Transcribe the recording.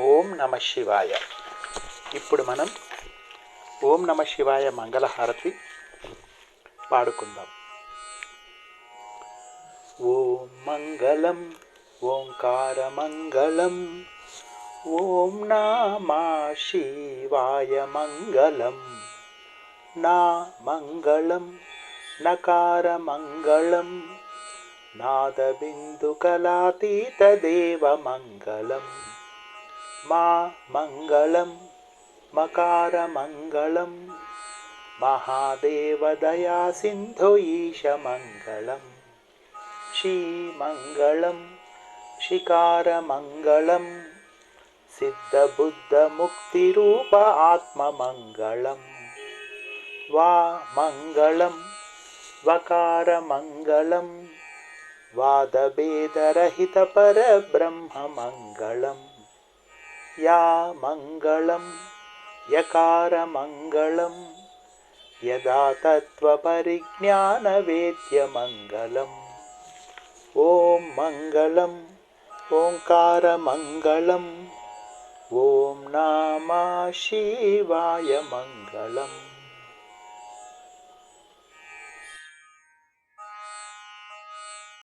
ఓం నమ శివాయ. ఇప్పుడు మనం ఓం నమ శివాయ మంగళహారతి పాడుకుందాం. ఓం మంగళం ఓంకార మంగళం, ఓం నమ శివాయ మంగళం. నా మంగళం నకార మంగళం, నాదబిందుకలాతీత దేవ మంగళం. మా మంగళం మకార మంగళం, మహాదేవ దయా సింధు ఈశ మంగళం. శ్రీమంగళం శికార మంగళం, సిద్ధబుద్ధ ముక్తి రూప ఆత్మ మంగళం. వా మంగళం వకార మంగళం, వాదభేదరహిత పరబ్రహ్మ మంగళం. యా మంగళం యకార మంగళం, యదా తత్వ పరిజ్ఞాన వేద్య మంగళం. ఓం మంగళం ఓంకార మంగళం, ఓం నమ శివాయ మంగళం.